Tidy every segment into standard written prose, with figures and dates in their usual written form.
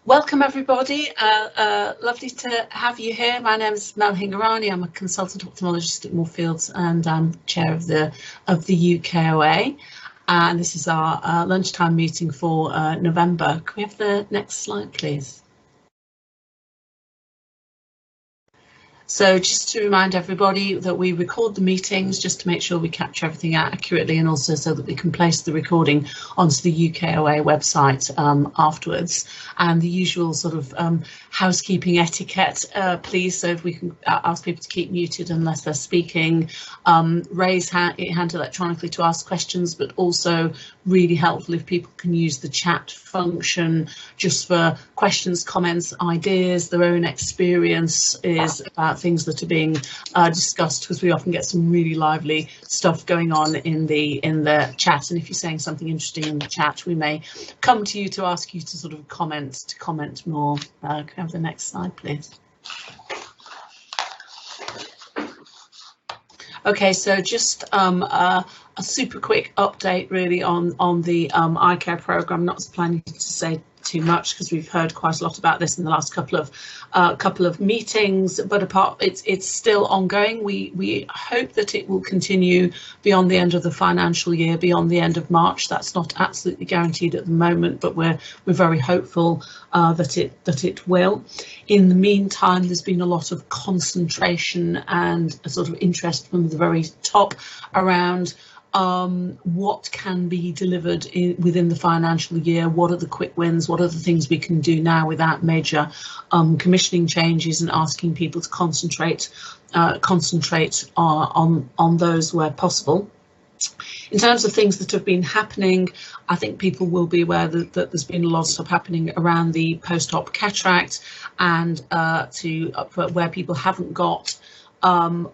Welcome everybody, lovely to have you here. My name is Mel Hingarani. I'm a consultant ophthalmologist at Moorfields and I'm chair of the UKOA, and this is our lunchtime meeting for November. Can we have the next slide please? So just to remind everybody that we record the meetings just to make sure we capture everything accurately, and also so that we can place the recording onto the UKOA website afterwards. And the usual sort of housekeeping etiquette, please, so if we can ask people to keep muted unless they're speaking, raise hand electronically to ask questions, but also really helpful if people can use the chat function just for questions, comments, ideas, their own experiences about things that are being discussed, because we often get some really lively stuff going on in the chat, and if you're saying something interesting in the chat, we may come to you to ask you to sort of comment more. Can I have the next slide please? Okay, so just a super quick update really on the eye care programme. Not planning to say too much because we've heard quite a lot about this in the last couple of meetings, but it's still ongoing. We hope that it will continue beyond the end of the financial year, beyond the end of March. That's not absolutely guaranteed at the moment, but we're very hopeful that it will. In the meantime, there's been a lot of concentration and a sort of interest from the very top around what can be delivered within the financial year, what are the quick wins, what are the things we can do now without major commissioning changes, and asking people to concentrate on those where possible. In terms of things that have been happening, I think people will be aware that there's been a lot of stuff happening around the post-op cataract, and where people haven't got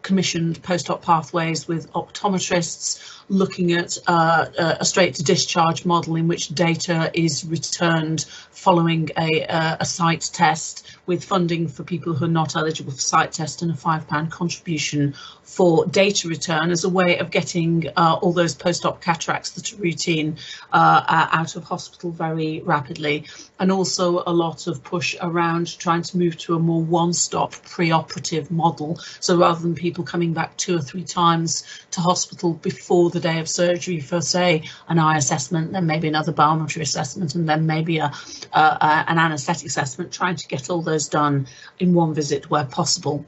commissioned post-op pathways with optometrists, looking at a straight to discharge model in which data is returned following a site test, with funding for people who are not eligible for site test and a £5 contribution for data return, as a way of getting all those post-op cataracts that are routine out of hospital very rapidly. And also a lot of push around trying to move to a more one-stop pre-operative model. So rather than people coming back 2 or 3 times to hospital before the day of surgery for, say, an eye assessment, then maybe another biometry assessment, and then maybe an anaesthetic assessment, trying to get all those done in one visit where possible.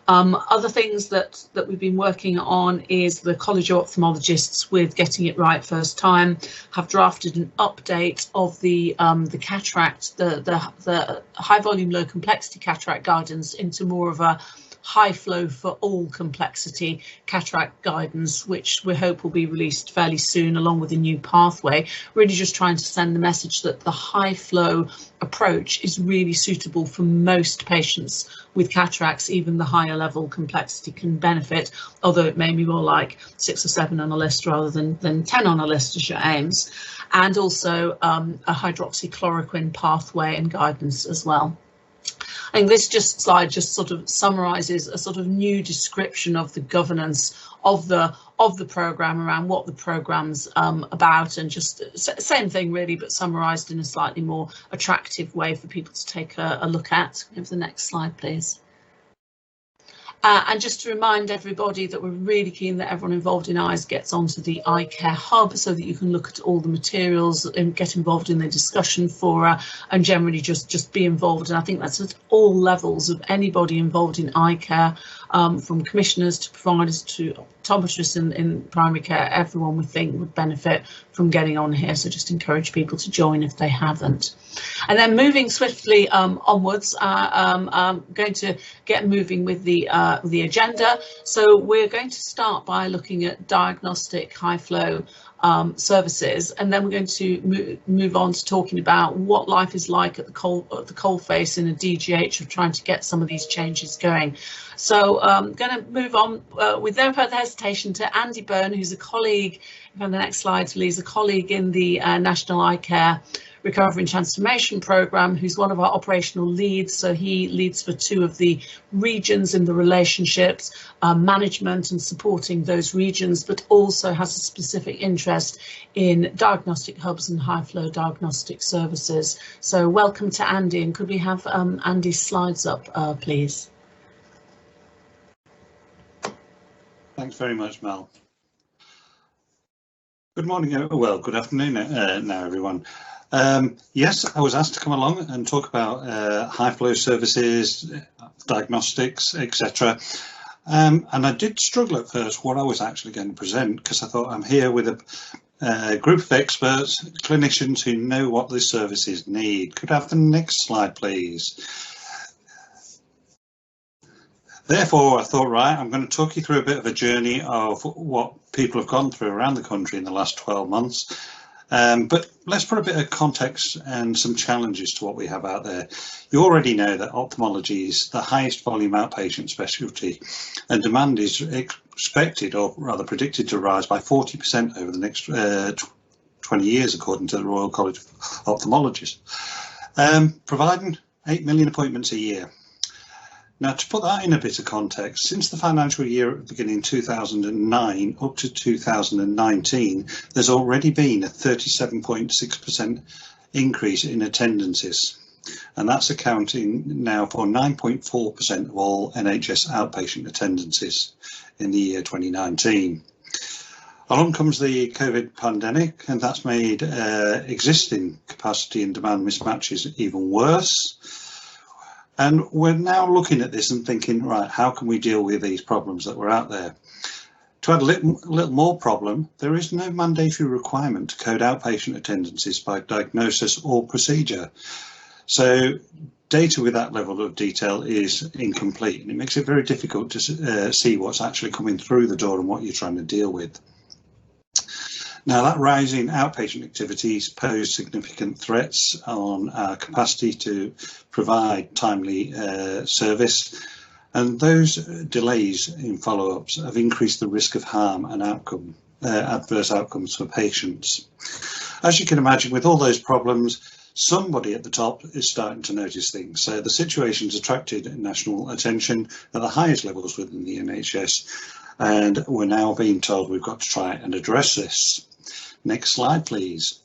Other things that we've been working on is the College of Ophthalmologists, with getting it right first time, have drafted an update of the cataract, the high volume, low complexity cataract guidance into more of a high flow for all complexity cataract guidance, which we hope will be released fairly soon, along with a new pathway. Really just trying to send the message that the high flow approach is really suitable for most patients with cataracts. Even the higher level complexity can benefit, although it may be more like 6 or 7 on a list rather than 10 on a list as your aims. And also a hydroxychloroquine pathway and guidance as well. I think this slide just sort of summarises a sort of new description of the governance of the programme, around what the programme's about, and just same thing really, but summarised in a slightly more attractive way for people to take a look at. Give the next slide please. And just to remind everybody that we're really keen that everyone involved in eyes gets onto the Eye Care Hub, so that you can look at all the materials and get involved in the discussion fora, and generally just be involved. And I think that's at all levels of anybody involved in eye care, from commissioners to providers to optometrists in primary care. Everyone we think would benefit from getting on here, so just encourage people to join if they haven't. And then moving swiftly onwards, I'm going to get moving with the agenda. So we're going to start by looking at diagnostic high flow services, and then we're going to move on to talking about what life is like at the coalface in a DGH of trying to get some of these changes going. So I'm going to move on with no further hesitation to Andy Byrne, who's a colleague, on the next slide please, a colleague in the National Eye Care Recovery and Transformation Programme, who's one of our operational leads. So he leads for 2 of the regions in the relationships, management and supporting those regions, but also has a specific interest in diagnostic hubs and high flow diagnostic services. So welcome to Andy, and could we have Andy's slides up, please? Thanks very much, Mel. Good morning, well, good afternoon now, everyone. Yes, I was asked to come along and talk about high flow services, diagnostics, etc. And I did struggle at first what I was actually going to present, because I thought I'm here with a group of experts, clinicians who know what the services need. Could I have the next slide, please? Therefore, I thought, right, I'm going to talk you through a bit of a journey of what people have gone through around the country in the last 12 months. But let's put a bit of context and some challenges to what we have out there. You already know that ophthalmology is the highest volume outpatient specialty, and demand is expected, or rather predicted, to rise by 40% over the next 20 years, according to the Royal College of Ophthalmologists, providing 8 million appointments a year. Now, to put that in a bit of context, since the financial year beginning 2009 up to 2019, there's already been a 37.6% increase in attendances, and that's accounting now for 9.4% of all NHS outpatient attendances in the year 2019. Along comes the COVID pandemic, and that's made existing capacity and demand mismatches even worse. And we're now looking at this and thinking, right, how can we deal with these problems that were out there? To add a little more problem, there is no mandatory requirement to code outpatient attendances by diagnosis or procedure. So data with that level of detail is incomplete, and it makes it very difficult to see what's actually coming through the door and what you're trying to deal with. Now, that rise in outpatient activities pose significant threats on our capacity to provide timely service, and those delays in follow-ups have increased the risk of harm and adverse outcomes for patients. As you can imagine, with all those problems, somebody at the top is starting to notice things. So the situation's attracted national attention at the highest levels within the NHS, and we're now being told we've got to try and address this. Next slide, please.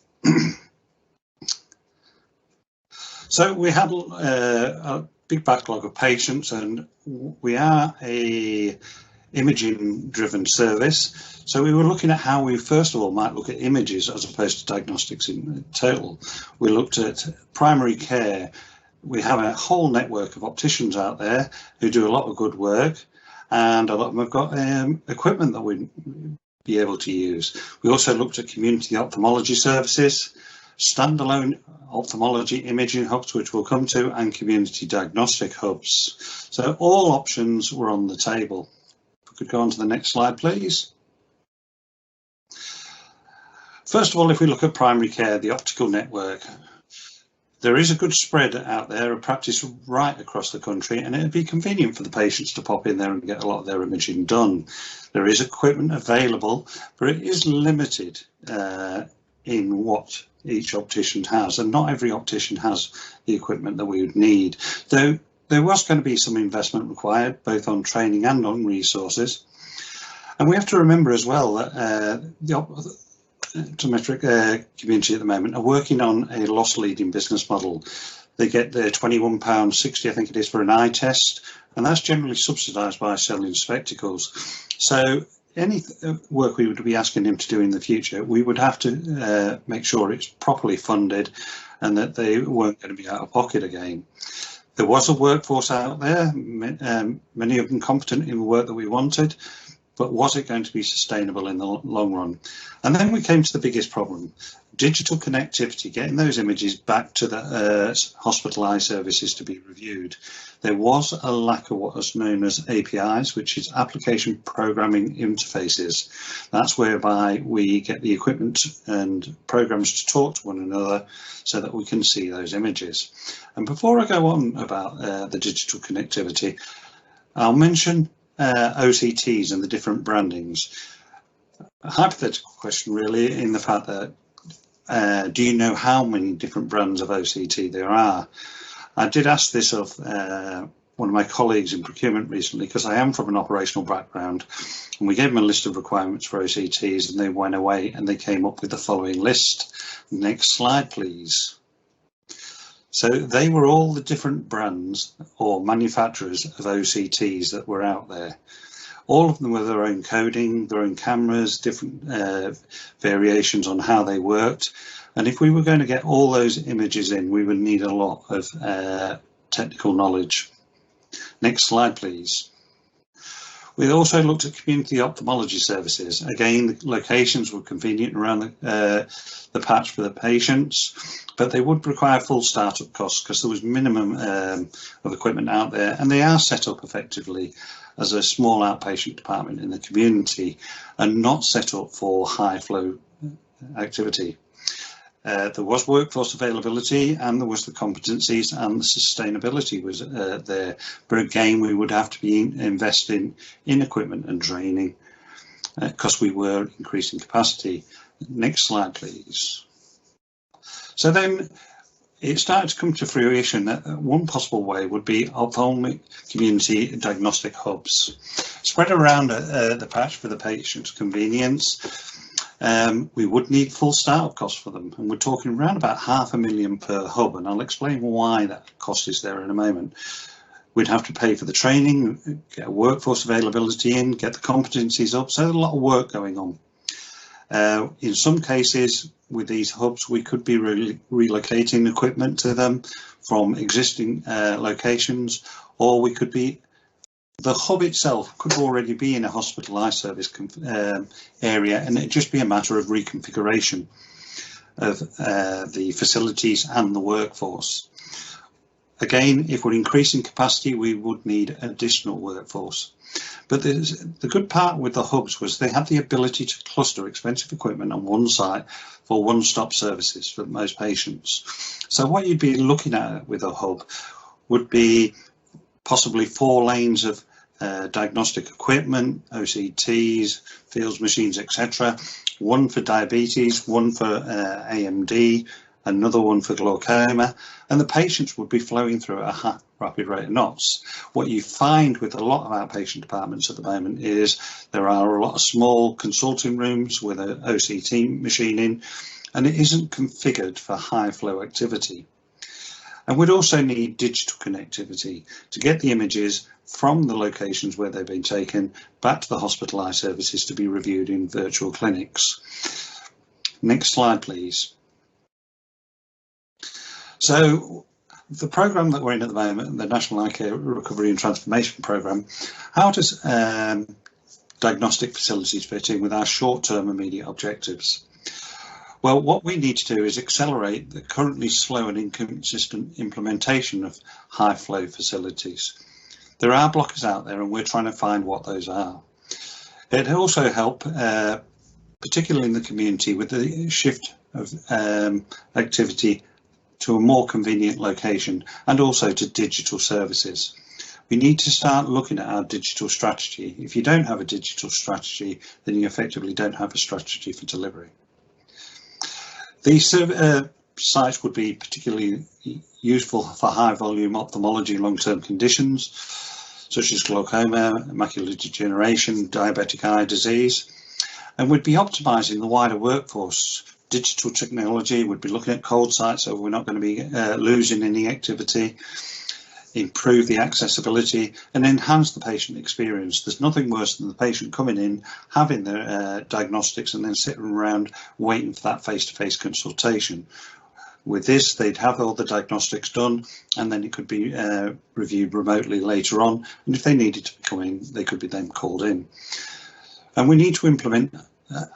So we had a big backlog of patients, and we are a imaging driven service. So we were looking at how we first of all might look at images as opposed to diagnostics in total. We looked at primary care. We have a whole network of opticians out there who do a lot of good work, and a lot of them have got equipment that we be able to use. We also looked at community ophthalmology services, standalone ophthalmology imaging hubs, which we'll come to, and community diagnostic hubs. So all options were on the table. If we could go on to the next slide, please. First of all, if we look at primary care, the optical network, there is a good spread out there of practice right across the country, and it'd be convenient for the patients to pop in there and get a lot of their imaging done. There is equipment available, but it is limited in what each optician has, and not every optician has the equipment that we would need. Though there was going to be some investment required, both on training and on resources. And we have to remember as well that the optometric community at the moment are working on a loss leading business model. They get their £21.60, I think it is, for an eye test, and that's generally subsidised by selling spectacles. So any work we would be asking them to do in the future, we would have to make sure it's properly funded and that they weren't going to be out of pocket again. There was a workforce out there, many of them competent in the work that we wanted, but was it going to be sustainable in the long run? And then we came to the biggest problem, digital connectivity, getting those images back to the hospitalised services to be reviewed. There was a lack of what is known as APIs, which is application programming interfaces. That's whereby we get the equipment and programs to talk to one another so that we can see those images. And before I go on about the digital connectivity, I'll mention OCTs and the different brandings. A hypothetical question really, in the fact that do you know how many different brands of OCT there are? I did ask this of one of my colleagues in procurement recently, because I am from an operational background, and we gave them a list of requirements for OCTs, and they went away and they came up with the following list. Next slide, please. So they were all the different brands or manufacturers of OCTs that were out there. All of them with their own coding, their own cameras, different variations on how they worked. And if we were going to get all those images in, we would need a lot of technical knowledge. Next slide, please. We also looked at community ophthalmology services. Again, the locations were convenient around the patch for the patients, but they would require full startup costs because there was minimum of equipment out there, and they are set up effectively as a small outpatient department in the community and not set up for high flow activity. There was workforce availability, and there was the competencies, and the sustainability was there. But again, we would have to be investing in equipment and training because we were increasing capacity. Next slide, please. So then it started to come to fruition that one possible way would be ophthalmic community diagnostic hubs spread around the patch for the patient's convenience. We would need full startup costs for them, and we're talking around about £500,000 per hub, and I'll explain why that cost is there in a moment. We'd have to pay for the training, get workforce availability in, get the competencies up, so there's a lot of work going on. In some cases with these hubs, we could be relocating equipment to them from existing locations, or we could be the hub itself could already be in a hospital eye service area, and it'd just be a matter of reconfiguration of the facilities and the workforce. Again, if we're increasing capacity, we would need additional workforce. But the good part with the hubs was they had the ability to cluster expensive equipment on one site for one-stop services for most patients. So what you'd be looking at with a hub would be possibly 4 lanes of diagnostic equipment, OCTs, fields machines, etc. One for diabetes, one for AMD, another one for glaucoma, and the patients would be flowing through at a rapid rate of knots. What you find with a lot of outpatient departments at the moment is there are a lot of small consulting rooms with an OCT machine in, and it isn't configured for high flow activity. And we'd also need digital connectivity to get the images from the locations where they've been taken back to the hospital eye services to be reviewed in virtual clinics. Next slide, please. So the programme that we're in at the moment, the National Eye Care Recovery and Transformation Programme, how does diagnostic facilities fit in with our short-term immediate objectives? Well, what we need to do is accelerate the currently slow and inconsistent implementation of high flow facilities. There are blockers out there, and we're trying to find what those are. It also help, particularly in the community, with the shift of activity to a more convenient location, and also to digital services. We need to start looking at our digital strategy. If you don't have a digital strategy, then you effectively don't have a strategy for delivery. These sites would be particularly useful for high volume ophthalmology long-term conditions such as glaucoma, macular degeneration, diabetic eye disease, and we'd be optimising the wider workforce. Digital technology would be looking at cold sites, so we're not going to be losing any activity, improve the accessibility and enhance the patient experience. There's nothing worse than the patient coming in, having their diagnostics and then sitting around waiting for that face-to-face consultation. With this, they'd have all the diagnostics done, and then it could be reviewed remotely later on, and if they needed to come in, they could be then called in. And we need to implement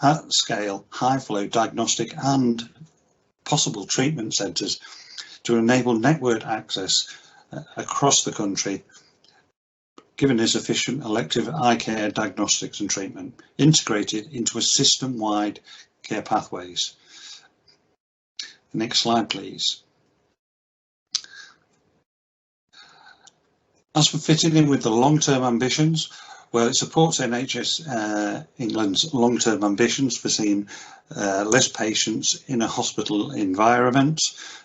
at scale high flow diagnostic and possible treatment centres to enable network access across the country, giving us efficient elective eye care diagnostics and treatment integrated into a system-wide care pathways. Next slide, please. As for fitting in with the long-term ambitions, Well, it supports NHS England's long-term ambitions for seeing less patients in a hospital environment,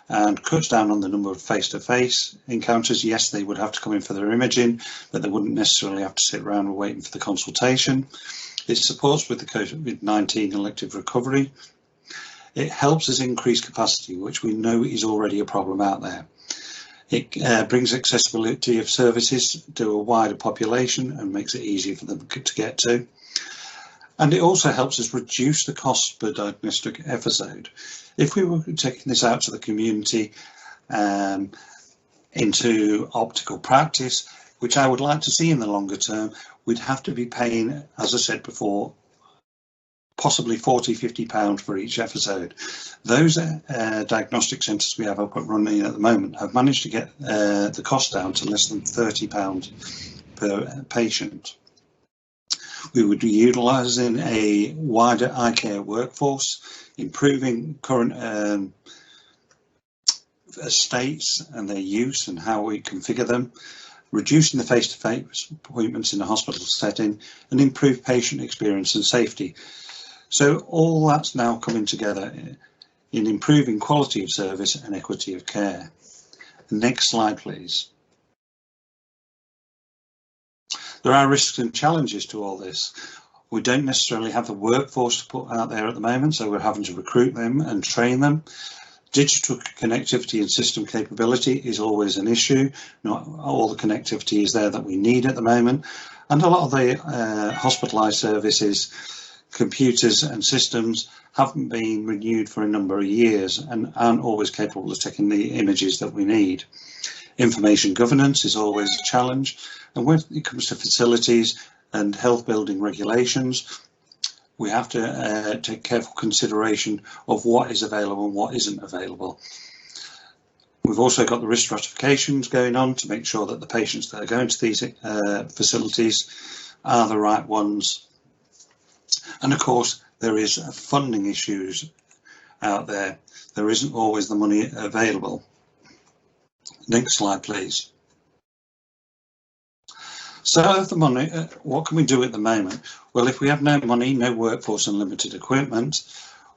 and cuts down on the number of face-to-face encounters. Yes, they would have to come in for their imaging, but they wouldn't necessarily have to sit around and waiting for the consultation. It supports with the COVID-19 elective recovery. It helps us increase capacity, which we know is already a problem out there. It brings accessibility of services to a wider population and makes it easier for them to get to. And it also helps us reduce the cost per diagnostic episode. If we were taking this out to the community into optical practice, which I would like to see in the longer term, we'd have to be paying, as I said before, possibly £40–50 for each episode. Those diagnostic centres we have up and running at the moment have managed to get the cost down to less than £30 per patient. We would be utilising a wider eye care workforce, improving current estates and their use and how we configure them, reducing the face-to-face appointments in a hospital setting, and improve patient experience and safety. So all that's now coming together in improving quality of service and equity of care. Next slide, please. There are risks and challenges to all this. We don't necessarily have the workforce to put out there at the moment, so we're having to recruit them and train them. Digital connectivity and system capability is always an issue. Not all the connectivity is there that we need at the moment. And a lot of the hospitalised services, computers and systems haven't been renewed for a number of years and aren't always capable of taking the images that we need. Information governance is always a challenge, and when it comes to facilities and health building regulations, we have to take careful consideration of what is available and what isn't available. We've also got the risk stratifications going on to make sure that the patients that are going to these facilities are the right ones. And of course, there is funding issues out there. There isn't always the money available. Next slide, please. So the money, what can we do at the moment? Well, if we have no money, no workforce and limited equipment,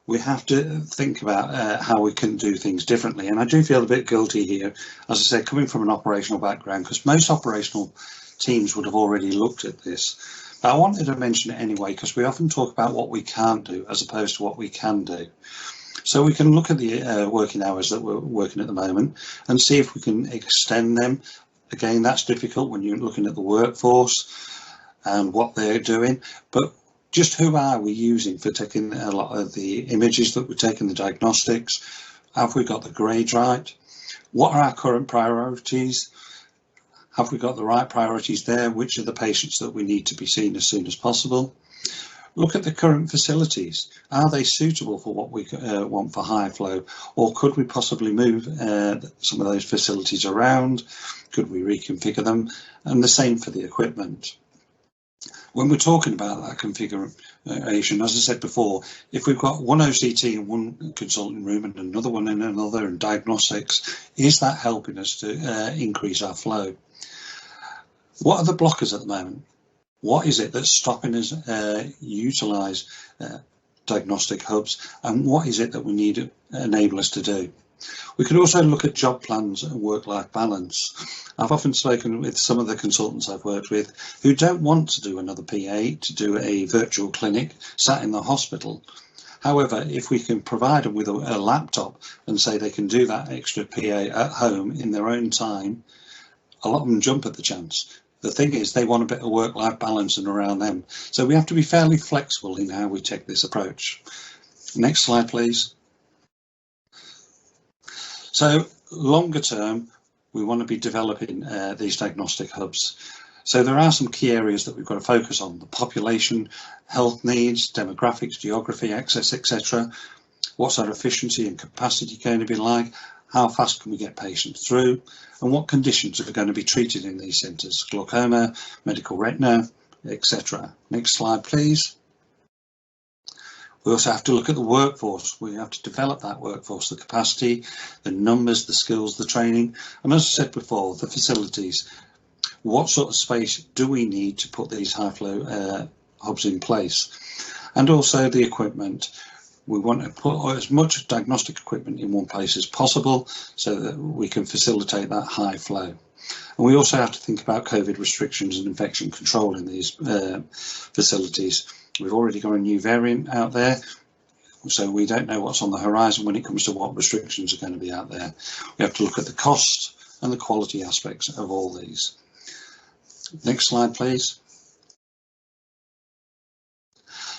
we have to think about how we can do things differently. And I do feel a bit guilty here, as I said, coming from an operational background, because most operational teams would have already looked at this. But I wanted to mention it anyway, because we often talk about what we can't do as opposed to what we can do. So we can look at the working hours that we're working at the moment and see if we can extend them. Again, that's difficult when you're looking at the workforce and what they're doing, but just who are we using for taking a lot of the images that we're taking, the diagnostics? Have we got the grades right? What are our current priorities? Have we got the right priorities there? Which are the patients that we need to be seen as soon as possible? Look at the current facilities. Are they suitable for what we want for high flow? Or could we possibly move some of those facilities around? Could we reconfigure them? And the same for the equipment. When we're talking about that configuration, as I said before, if we've got one OCT in one consulting room and another one in another and diagnostics, is that helping us to increase our flow? What are the blockers at the moment? What is it that's stopping us utilise diagnostic hubs, and what is it that we need to enable us to do? We could also look at job plans and work-life balance. I've often spoken with some of the consultants I've worked with who don't want to do another PA, to do a virtual clinic sat in the hospital. However, if we can provide them with a laptop and say they can do that extra PA at home in their own time, a lot of them jump at the chance. The thing is, they want a bit of work-life balance and around them. So we have to be fairly flexible in how we take this approach. Next slide, please. So longer term, we want to be developing these diagnostic hubs. So there are some key areas that we've got to focus on: the population, health needs, demographics, geography, access, etc. What's our efficiency and capacity going to be like? How fast can we get patients through? And what conditions are going to be treated in these centres? Glaucoma, medical retina, etc. Next slide, please. We also have to look at the workforce. We have to develop that workforce, the capacity, the numbers, the skills, the training, and as I said before, the facilities. what sort of space do we need to put these high flow hubs in place, and also the equipment. We want to put as much diagnostic equipment in one place as possible so that we can facilitate that high flow. And we also have to think about COVID restrictions and infection control in these facilities. We've already got a new variant out there, so we don't know what's on the horizon when it comes to what restrictions are going to be out there. We have to look at the cost and the quality aspects of all these. Next slide, please.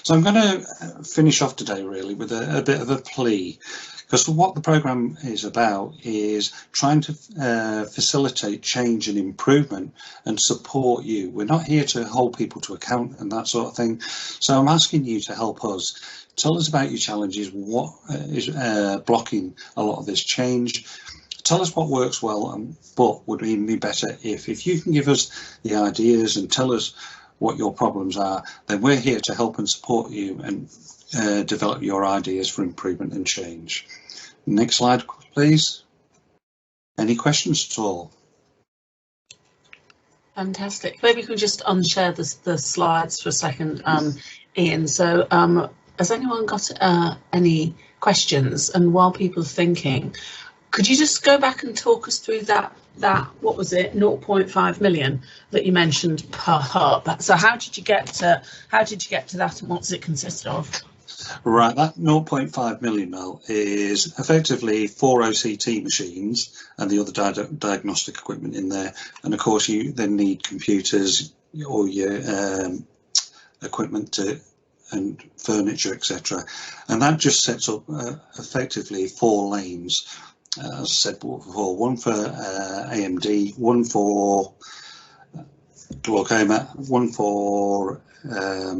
So I'm going to finish off today really with a bit of a plea, because what the programme is about is trying to facilitate change and improvement and support you. We're not here to hold people to account and that sort of thing. So I'm asking you to help us. Tell us about your challenges, what is blocking a lot of this change. Tell us what works well, but would even be better if you can give us the ideas and tell us what your problems are, then we're here to help and support you and develop your ideas for improvement and change. Next slide, please. Any questions at all? Fantastic. Maybe we could just unshare the slides for a second, Ian. So has anyone got any questions? And while people are thinking, could you just go back and talk us through that what was it, 0.5 million that you mentioned per hub? So how did you get to that, and what does it consist of? Right, that 0.5 million mil is effectively 4 OCT machines and the other diagnostic equipment in there, and of course you then need computers or your equipment and furniture, etc. And that just sets up effectively 4 lanes. As I said before, one for AMD, one for glaucoma, one for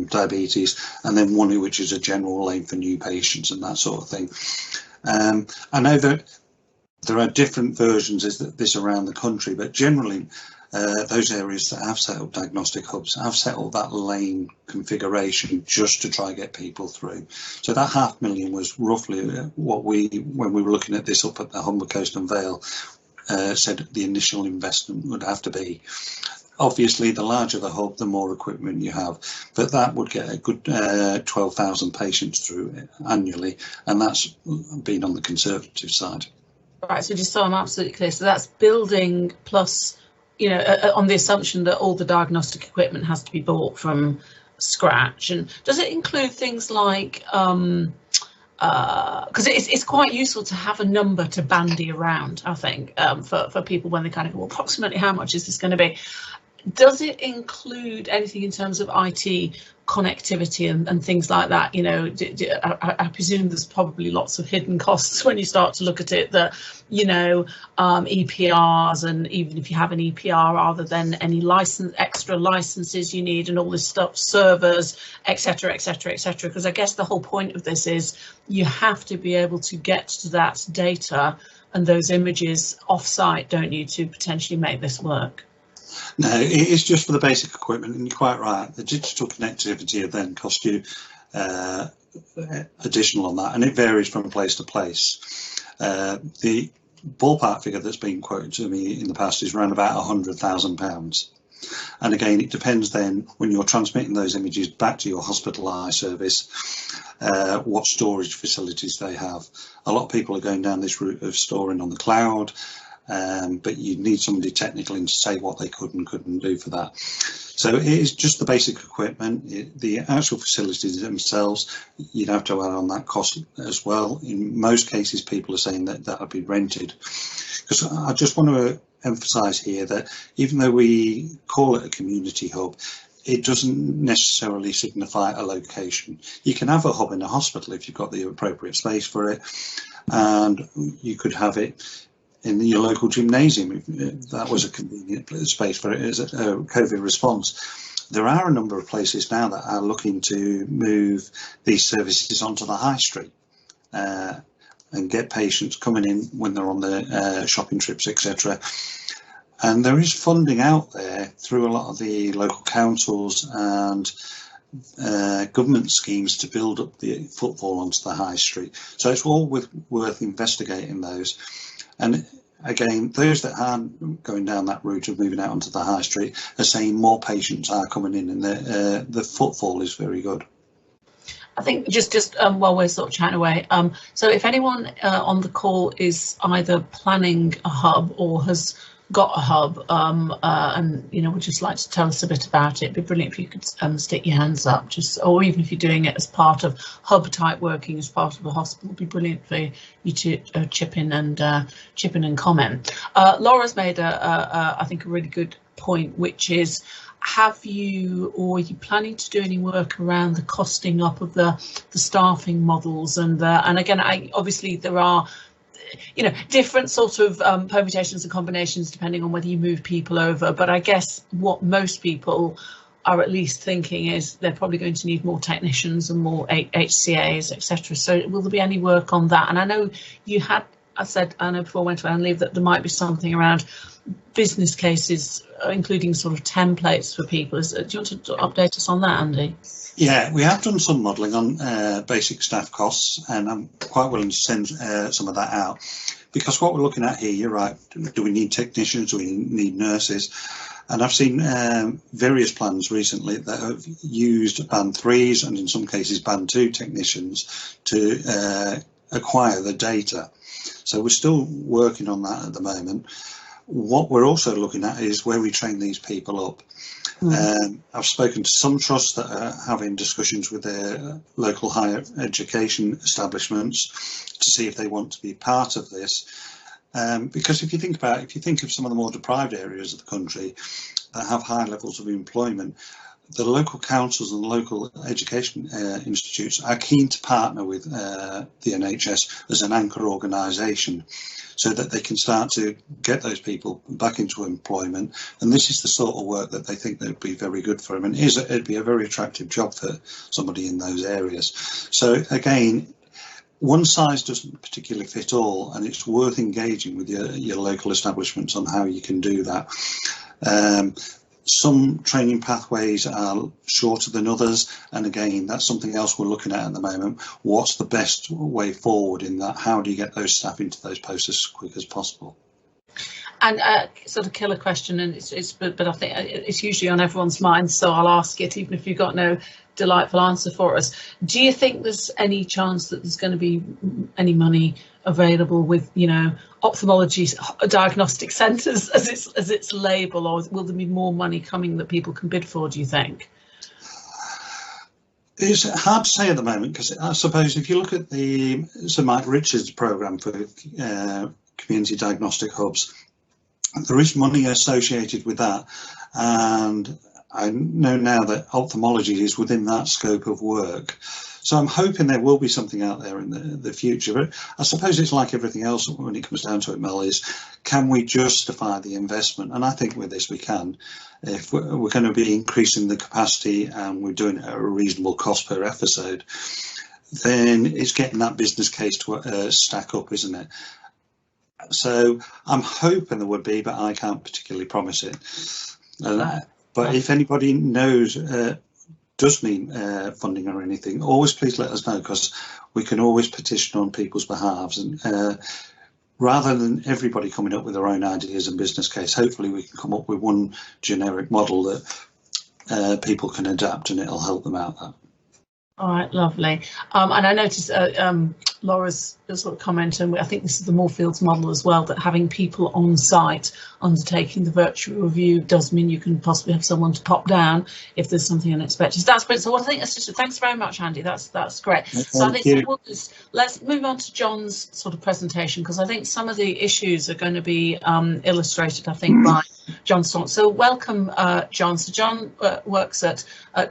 diabetes, and then one which is a general lane for new patients and that sort of thing. I know that there are different versions of this around the country, but generally those areas that have set up diagnostic hubs have set up that lane configuration just to try and get people through. So that $500,000 was roughly what when we were looking at this up at the Humber Coast and Vale, said the initial investment would have to be. Obviously, the larger the hub, the more equipment you have, but that would get a good 12,000 patients through it annually, and that's been on the conservative side. Right, so just so I'm absolutely clear, so that's building plus, you know, on the assumption that all the diagnostic equipment has to be bought from scratch. And does it include things like, because it's quite useful to have a number to bandy around, I think, for people when they kind of go, well, approximately how much is this going to be? Does it include anything in terms of IT connectivity and things like that? You know, I presume there's probably lots of hidden costs when you start to look at it, that, you know, EPRs, and even if you have an EPR, rather than any extra licenses you need and all this stuff, servers, etc., etc., etc. Because I guess the whole point of this is you have to be able to get to that data and those images off-site, don't you, to potentially make this work? No, it's just for the basic equipment, and you're quite right. The digital connectivity will then cost you additional on that, and it varies from place to place. The ballpark figure that's been quoted to me in the past is around about £100,000. And again, it depends then when you're transmitting those images back to your hospital eye service, what storage facilities they have. A lot of people are going down this route of storing on the cloud. But you need somebody technical in to say what they could and couldn't do for that. So it is just the basic equipment. The actual facilities themselves, you'd have to add on that cost as well. In most cases, people are saying that that would be rented. Because I just want to emphasise here that even though we call it a community hub, it doesn't necessarily signify a location. You can have a hub in a hospital if you've got the appropriate space for it, and you could have it in your local gymnasium if that was a convenient space for it as a COVID response. There are a number of places now that are looking to move these services onto the high street and get patients coming in when they're on their shopping trips, etc. And there is funding out there through a lot of the local councils and government schemes to build up the footfall onto the high street. So it's all worth investigating those. And again, those that aren't going down that route of moving out onto the high street are saying more patients are coming in, and the footfall is very good. I think just while we're sort of chatting away, so if anyone on the call is either planning a hub or has got a hub, and would just like to tell us a bit about it, it'd be brilliant if you could stick your hands up, or even if you're doing it as part of hub type working as part of a hospital, it'd be brilliant for you to chip in and comment. Laura's made I think a really good point, which is, have you, or are you planning to do any work around the costing up of the staffing models? And again, obviously there are different sort of permutations and combinations depending on whether you move people over, but I guess what most people are at least thinking is they're probably going to need more technicians and more HCAs, etc. So will there be any work on that? And I know you had, I know before I went on leave that there might be something around business cases, including sort of templates for people. Do you want to update us on that, Andy? Yeah, we have done some modelling on basic staff costs, and I'm quite willing to send some of that out, because what we're looking at here, you're right, do we need technicians, do we need nurses? And I've seen various plans recently that have used band 3s and in some cases band 2 technicians to acquire the data. So we're still working on that at the moment. What we're also looking at is where we train these people up. I've spoken to some trusts that are having discussions with their local higher education establishments to see if they want to be part of this. Because if you think of some of the more deprived areas of the country that have high levels of employment, the local councils and local education institutes are keen to partner with the NHS as an anchor organisation, so that they can start to get those people back into employment. And this is the sort of work that they think that would be very good for them, and it'd be a very attractive job for somebody in those areas. So again, one size doesn't particularly fit all, and it's worth engaging with your local establishments on how you can do that. Some training pathways are shorter than others, and again, that's something else we're looking at the moment. What's the best way forward in that? How do you get those staff into those posts as quick as possible? And sort of killer question, and but I think it's usually on everyone's mind, so I'll ask it even if you've got no delightful answer for us. Do you think there's any chance that there's going to be any money available with, ophthalmology diagnostic centres as its label, or will there be more money coming that people can bid for, do you think? It's hard to say at the moment, because I suppose if you look at the Sir Mike Richards programme for community diagnostic hubs, there is money associated with that, and I know now that ophthalmology is within that scope of work. So I'm hoping there will be something out there in the future. But I suppose it's like everything else when it comes down to it, Mel, is can we justify the investment? And I think with this we can. If we're going to be increasing the capacity and we're doing it at a reasonable cost per episode, then it's getting that business case to stack up, isn't it? So I'm hoping there would be, but I can't particularly promise it. But if anybody knows, does need funding or anything, always please let us know, because we can always petition on people's behalves. And rather than everybody coming up with their own ideas and business case, hopefully we can come up with one generic model that people can adapt, and it'll help them out. That. All right, lovely. And I noticed Laura's sort of comment, and I think this is the Moorfields model as well, that having people on site undertaking the virtual review does mean you can possibly have someone to pop down if there's something unexpected. That's great. So I think that's just, thanks very much, Andy. That's great. So I think let's move on to John's sort of presentation, because I think some of the issues are going to be illustrated, I think, by John Staunton. So welcome, John. So John works at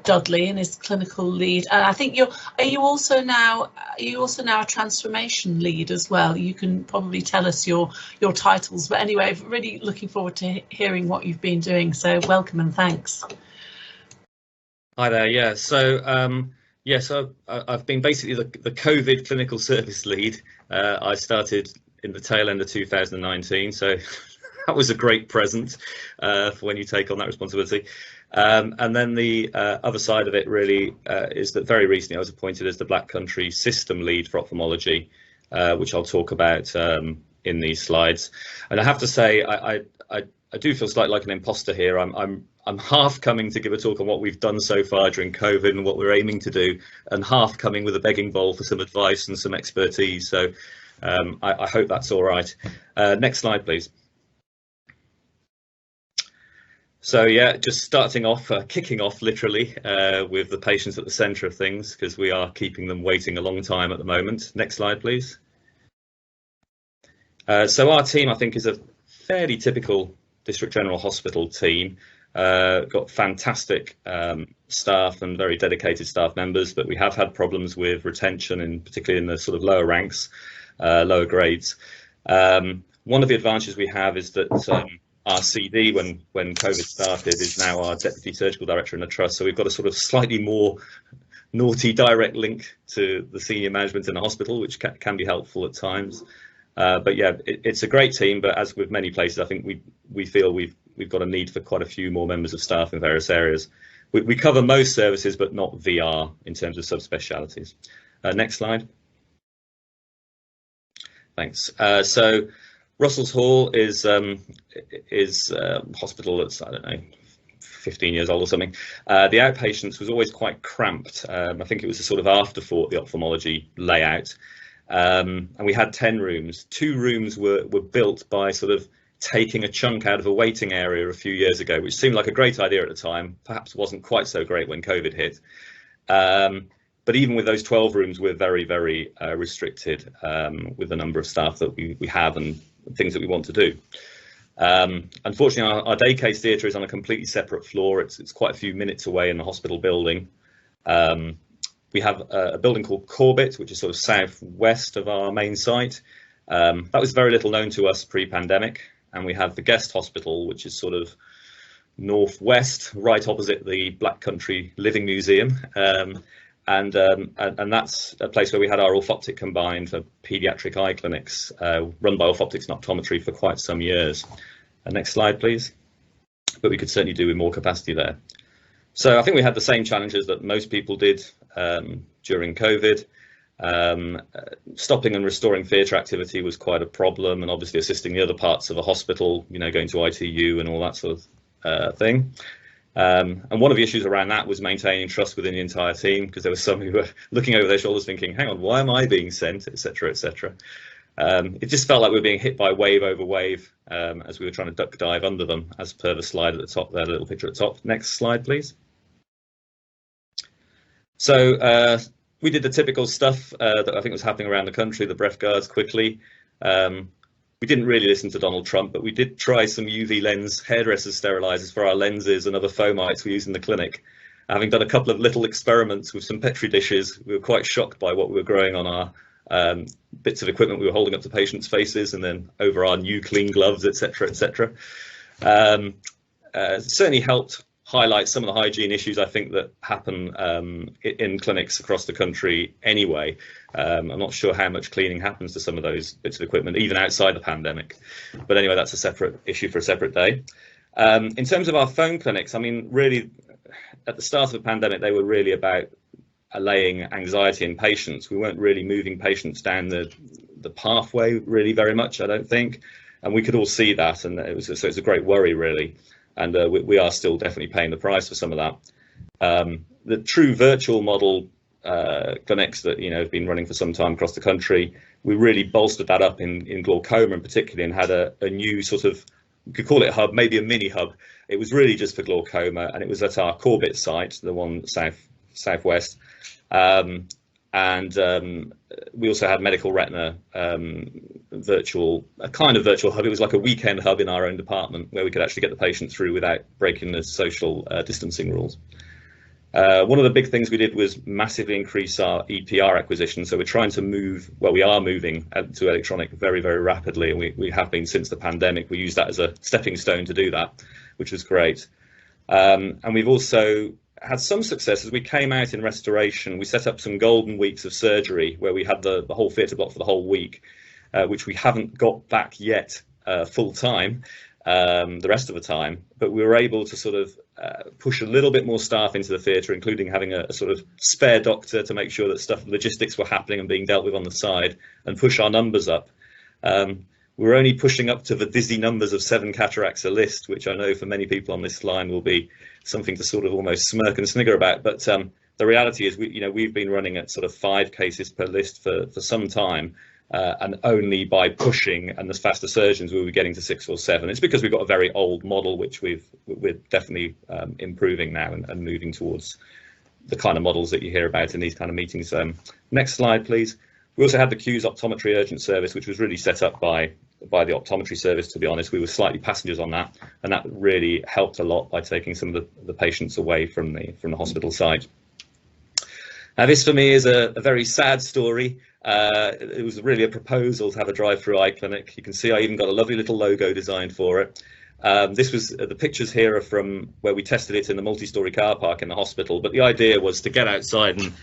Dudley and is clinical lead. And I think are you also now a transformation lead as well? You can probably tell us your titles, but anyway, really looking forward to hearing what you've been doing. So welcome and thanks. Hi there. Yeah. So so I've been basically the COVID clinical service lead. I started in the tail end of 2019. So that was a great present for when you take on that responsibility. And then the other side of it really is that very recently I was appointed as the Black Country system lead for ophthalmology, which I'll talk about in these slides. And I have to say, I do feel slightly like an imposter here. I'm half coming to give a talk on what we've done so far during COVID and what we're aiming to do, and half coming with a begging bowl for some advice and some expertise. So I hope that's all right. Next slide, please. So yeah, just starting off, kicking off literally with the patients at the centre of things, because we are keeping them waiting a long time at the moment. Next slide, please. So our team, I think, is a fairly typical District General Hospital team. Got fantastic staff and very dedicated staff members, but we have had problems with retention, and particularly in the sort of lower ranks, lower grades. One of the advantages we have is that our CD, when COVID started, is now our Deputy Surgical Director in the Trust. So we've got a sort of slightly more naughty direct link to the senior management in the hospital, which can be helpful at times. But yeah, it's a great team, but as with many places, I think we feel we've got a need for quite a few more members of staff in various areas. We cover most services, but not VR in terms of subspecialities. Next slide. Thanks. So Russell's Hall is a hospital that's, I don't know, 15 years old or something. The outpatients was always quite cramped. I think it was a sort of afterthought, the ophthalmology layout. And we had 10 rooms. 2 rooms were built by sort of taking a chunk out of a waiting area a few years ago, which seemed like a great idea at the time. Perhaps wasn't quite so great when COVID hit. But even with those 12 rooms, we're very, very restricted with the number of staff that we have and things that we want to do. Unfortunately, our day case theatre is on a completely separate floor. It's quite a few minutes away in the hospital building. We have a building called Corbett, which is sort of southwest of our main site. That was very little known to us pre-pandemic. And we have the guest hospital, which is sort of northwest, right opposite the Black Country Living Museum. And that's a place where we had our orthoptic combined for paediatric eye clinics, run by orthoptics and optometry for quite some years. Next slide, please. But we could certainly do with more capacity there. So I think we had the same challenges that most people did during COVID. Stopping and restoring theatre activity was quite a problem, and obviously assisting the other parts of a hospital, you know, going to ITU and all that sort of thing. And one of the issues around that was maintaining trust within the entire team, because there were some who were looking over their shoulders thinking, hang on, why am I being sent, etc., etc. It just felt like we were being hit by wave over wave as we were trying to duck dive under them, as per the slide at the top there, the little picture at the top. Next slide, please. So we did the typical stuff that I think was happening around the country, the breath guards quickly. We didn't really listen to Donald Trump, but we did try some UV lens hairdressers sterilisers for our lenses and other fomites we use in the clinic. Having done a couple of little experiments with some Petri dishes, we were quite shocked by what we were growing on our bits of equipment we were holding up to patients' faces, and then over our new clean gloves, etc., etc. Certainly helped highlight some of the hygiene issues I think that happen in clinics across the country anyway. I'm not sure how much cleaning happens to some of those bits of equipment, even outside the pandemic. But anyway, that's a separate issue for a separate day. In terms of our phone clinics, I mean, really, at the start of the pandemic, they were really about allaying anxiety in patients. We weren't really moving patients down the pathway really very much, I don't think. And we could all see that, and so it's a great worry, really. And we are still definitely paying the price for some of that. The true virtual model clinics that have been running for some time across the country, we really bolstered that up in glaucoma in particular, and had a new sort of, you could call it a hub, maybe a mini hub. It was really just for glaucoma, and it was at our Corbett site, the one southwest. And we also had medical retina a kind of virtual hub. It was like a weekend hub in our own department where we could actually get the patient through without breaking the social distancing rules. One of the big things we did was massively increase our EPR acquisition. So we're trying to move, well, we are moving to electronic very, very rapidly, and we have been since the pandemic. We used that as a stepping stone to do that, which was great. And we've also had some success as we came out in restoration. We set up some golden weeks of surgery where we had the whole theatre block for the whole week, which we haven't got back yet full time the rest of the time, but we were able to sort of push a little bit more staff into the theatre, including having a sort of spare doctor to make sure that logistics were happening and being dealt with on the side, and push our numbers up. we're only pushing up to the dizzy numbers of 7 cataracts a list, which I know for many people on this line will be something to sort of almost smirk and snigger about. But the reality is, we've been running at sort of 5 cases per list for some time, and only by pushing and the faster surgeons will be getting to 6 or 7. It's because we've got a very old model, which we're definitely improving now and moving towards the kind of models that you hear about in these kind of meetings. Next slide, please. We also had the Q's optometry urgent service, which was really set up by the optometry service, to be honest. We were slightly passengers on that, and that really helped a lot by taking some of the patients away from the hospital side. Now, this for me is a very sad story. It was really a proposal to have a drive-through eye clinic. You can see I even got a lovely little logo designed for it. This was the pictures here are from where we tested it in the multi-storey car park in the hospital. But the idea was to get outside and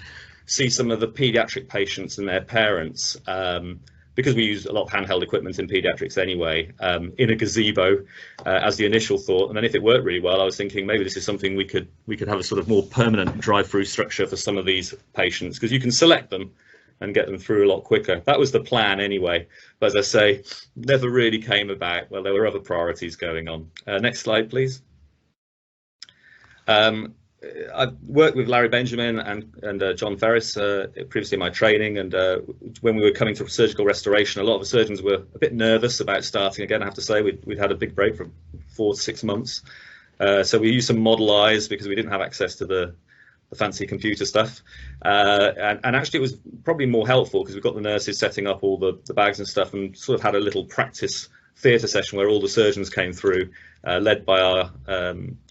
see some of the paediatric patients and their parents, because we use a lot of handheld equipment in paediatrics anyway, in a gazebo as the initial thought. And then if it worked really well, I was thinking maybe this is something we could have a sort of more permanent drive-through structure for some of these patients, because you can select them and get them through a lot quicker. That was the plan anyway, but as I say, never really came about. Well, there were other priorities going on. Next slide, please. I've worked with Larry Benjamin and John Ferris previously in my training, and when we were coming to surgical restoration, a lot of the surgeons were a bit nervous about starting again. I have to say we'd had a big break for 4 to 6 months, so we used some model eyes because we didn't have access to the fancy computer stuff, and actually it was probably more helpful because we've got the nurses setting up all the bags and stuff, and sort of had a little practice theatre session where all the surgeons came through, led by our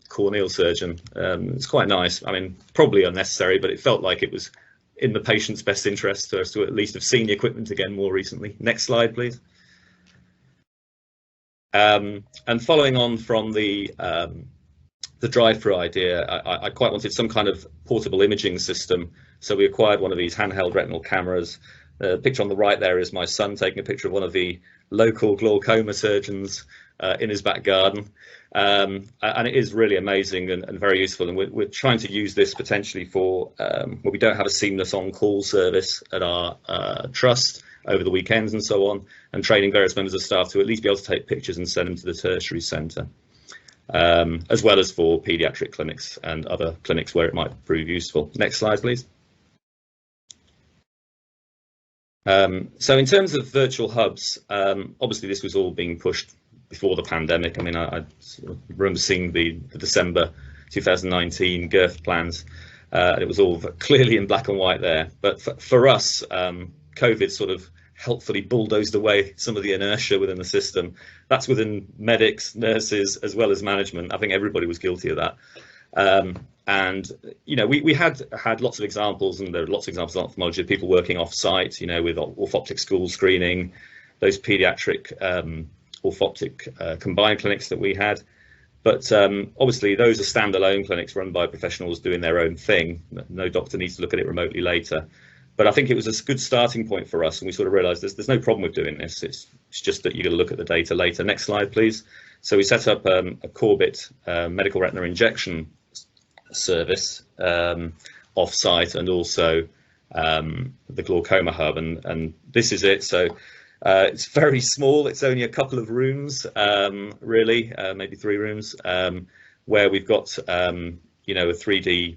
corneal surgeon. It's quite nice. I mean, probably unnecessary, but it felt like it was in the patient's best interest for us to at least have seen the equipment again more recently. Next slide, please. And following on from the drive-through idea, I quite wanted some kind of portable imaging system, so we acquired one of these handheld retinal cameras. The picture on the right there is my son taking a picture of one of the local glaucoma surgeons in his back garden, and it is really amazing and very useful, and we're trying to use this potentially for where we don't have a seamless on-call service at our trust over the weekends and so on, and training various members of staff to at least be able to take pictures and send them to the tertiary centre, as well as for paediatric clinics and other clinics where it might prove useful. Next slide, please. So in terms of virtual hubs, obviously this was all being pushed before the pandemic. I mean, I remember seeing the December 2019 GIRF plans, and it was all clearly in black and white there. But for us, COVID sort of helpfully bulldozed away some of the inertia within the system. That's within medics, nurses, as well as management. I think everybody was guilty of that. And we had lots of examples, and there are lots of examples of ophthalmology of people working off site, with orthoptic school screening, those paediatric orthoptic combined clinics that we had. But obviously those are standalone clinics run by professionals doing their own thing. No doctor needs to look at it remotely later. But I think it was a good starting point for us, and we sort of realised there's no problem with doing this. It's just that you're going to look at the data later. Next slide, please. So we set up a Corbett medical retina injection service off-site, and also the glaucoma hub, and this is it. So it's very small. It's only a couple of rooms, really, maybe 3 rooms, where we've got a 3D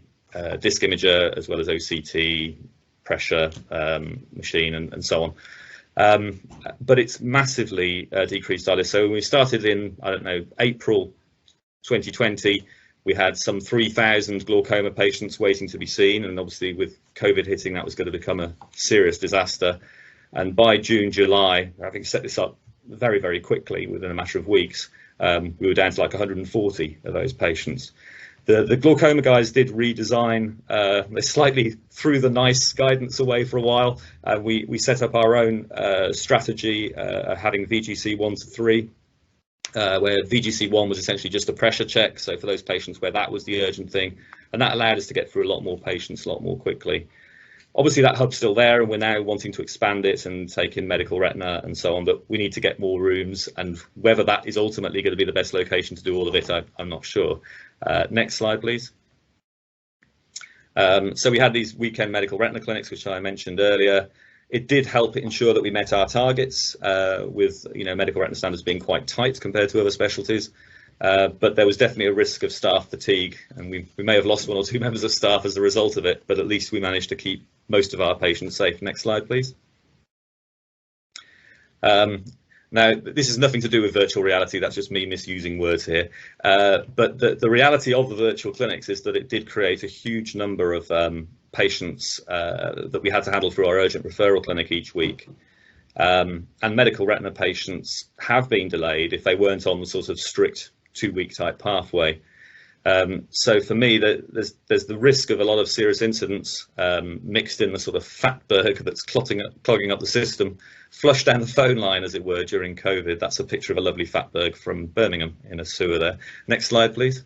disc imager as well as OCT, pressure machine, and so on. But it's massively decreased ILS. So when we started in, I don't know, April 2020, we had some 3,000 glaucoma patients waiting to be seen, and obviously with COVID hitting, that was going to become a serious disaster. And by June, July, having set this up very, very quickly within a matter of weeks, we were down to like 140 of those patients. The glaucoma guys did redesign. They slightly threw the NICE guidance away for a while. We set up our own strategy, having VGC 1 to 3, where VGC 1 was essentially just a pressure check. So for those patients where that was the urgent thing, and that allowed us to get through a lot more patients a lot more quickly. Obviously that hub's still there, and we're now wanting to expand it and take in medical retina and so on, but we need to get more rooms, and whether that is ultimately going to be the best location to do all of it, I'm not sure. Next slide, please. So we had these weekend medical retina clinics, which I mentioned earlier. It did help ensure that we met our targets, with medical retina standards being quite tight compared to other specialties. But there was definitely a risk of staff fatigue, and we may have lost 1 or 2 members of staff as a result of it, but at least we managed to keep most of our patients safe. Next slide, please. Now, this is nothing to do with virtual reality, that's just me misusing words here. But the reality of the virtual clinics is that it did create a huge number of patients that we had to handle through our urgent referral clinic each week. And medical retina patients have been delayed if they weren't on the sort of strict 2-week type pathway. So for me, there's the risk of a lot of serious incidents mixed in the sort of fatberg that's clogging up the system, flushed down the phone line, as it were, during COVID. That's a picture of a lovely fatberg from Birmingham in a sewer there. Next slide, please.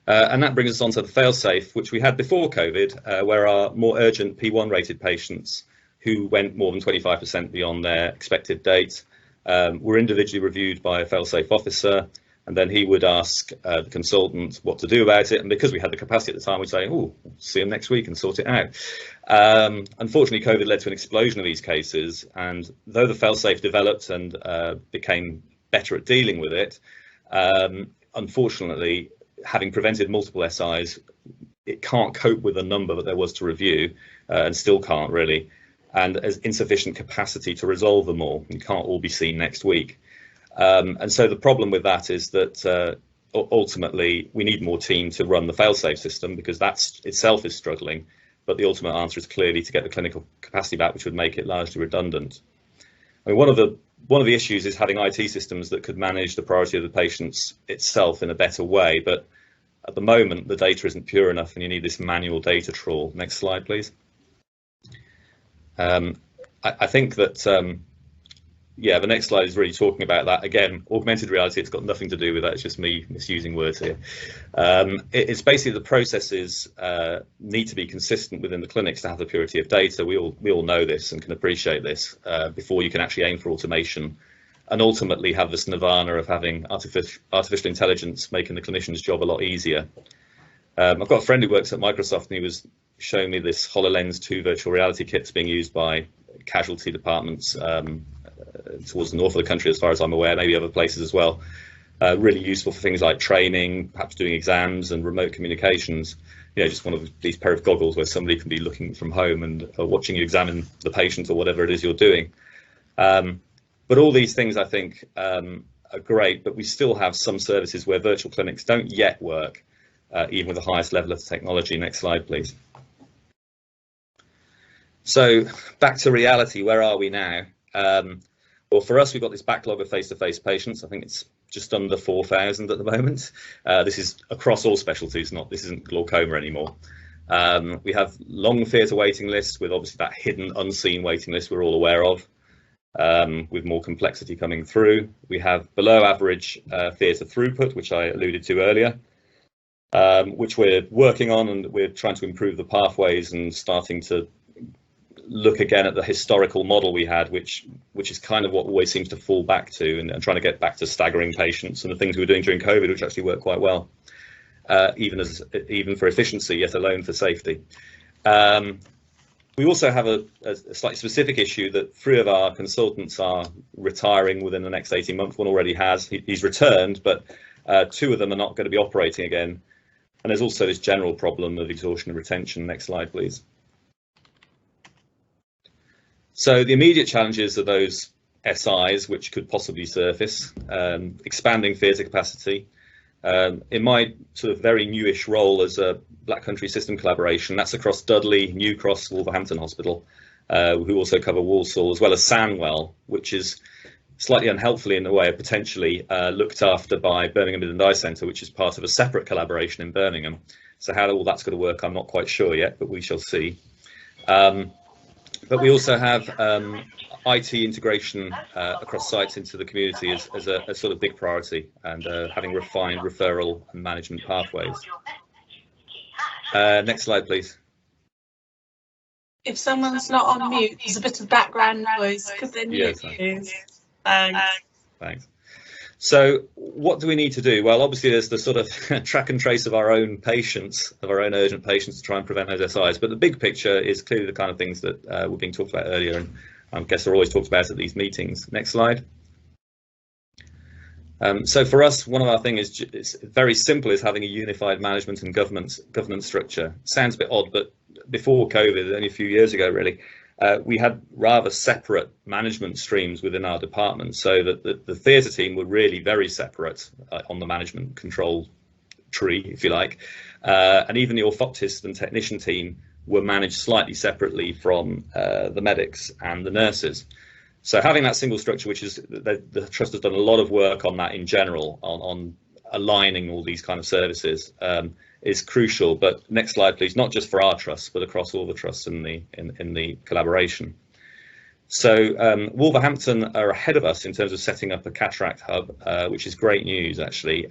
And that brings us on to the fail-safe, which we had before COVID, where our more urgent P1 rated patients who went more than 25% beyond their expected date were individually reviewed by a fail-safe officer, and then he would ask the consultant what to do about it. And because we had the capacity at the time, we'd say, oh, see him next week and sort it out. Unfortunately, COVID led to an explosion of these cases. And though the fail-safe developed and became better at dealing with it, unfortunately, having prevented multiple SIs, it can't cope with the number that there was to review, and still can't really, and has insufficient capacity to resolve them all. You can't all be seen next week. And so the problem with that is that ultimately we need more team to run the fail-safe system, because that itself is struggling. But the ultimate answer is clearly to get the clinical capacity back, which would make it largely redundant. I mean, one of the issues is having IT systems that could manage the priority of the patients itself in a better way. But at the moment, the data isn't pure enough, and you need this manual data trawl. Next slide, please. I think that yeah, the next slide is really talking about that. Again, augmented reality, it's got nothing to do with that. It's just me misusing words here. It's basically the processes need to be consistent within the clinics to have the purity of data. We all know this and can appreciate this before you can actually aim for automation and ultimately have this nirvana of having artificial intelligence making the clinician's job a lot easier. I've got a friend who works at Microsoft, and he was showing me this HoloLens 2 virtual reality kits being used by casualty departments towards the north of the country, as far as I'm aware, maybe other places as well. Really useful for things like training, perhaps doing exams and remote communications. You know, just one of these pair of goggles where somebody can be looking from home and watching you examine the patient or whatever it is you're doing. But all these things, I think, are great, but we still have some services where virtual clinics don't yet work, even with the highest level of technology. Next slide, please. So back to reality, where are we now? Well, for us, we've got this backlog of face-to-face patients. I think it's just under 4,000 at the moment. This is across all specialties, this isn't glaucoma anymore. We have long theatre waiting lists with obviously that hidden, unseen waiting list we're all aware of, with more complexity coming through. We have below average theatre throughput, which I alluded to earlier, which we're working on, and we're trying to improve the pathways and starting to look again at the historical model we had, which is kind of what always seems to fall back to, and trying to get back to staggering patients and the things we were doing during COVID, which actually worked quite well, even for efficiency, yet alone for safety. We also have a slightly specific issue that 3 of our consultants are retiring within the next 18 months. One already has, he's returned, but 2 of them are not going to be operating again. And there's also this general problem of exhaustion and retention. Next slide, please. So the immediate challenges are those SIs, which could possibly surface, expanding theatre capacity. In my sort of very newish role as a Black Country system collaboration, that's across Dudley, New Cross, Wolverhampton Hospital, who also cover Walsall, as well as Sandwell, which is slightly unhelpfully in a way of potentially looked after by Birmingham Midland Eye Centre, which is part of a separate collaboration in Birmingham. So how all that's going to work, I'm not quite sure yet, but we shall see. But we also have IT integration across sites into the community as a sort of big priority, and having refined referral and management pathways. Next slide, please. If someone's not on mute, there's a bit of background noise. Could they mute, please? Thanks. Thanks. So what do we need to do? Well, obviously there's the sort of track and trace of our own patients, of our own urgent patients, to try and prevent those SIs. But the big picture is clearly the kind of things that were being talked about earlier, and I guess are always talked about at these meetings. Next slide. So for us, one of our things is very simple, is having a unified management and governance structure. Sounds a bit odd, but before COVID, only a few years ago really, we had rather separate management streams within our department, so that the theatre team were really very separate on the management control tree, if you like, and even the orthoptist and technician team were managed slightly separately from the medics and the nurses. So having that single structure, which is the trust has done a lot of work on that in general, on aligning all these kind of services, is crucial. But next slide, please. Not just for our trusts, but across all the trusts in the collaboration. So Wolverhampton are ahead of us in terms of setting up a cataract hub, which is great news actually.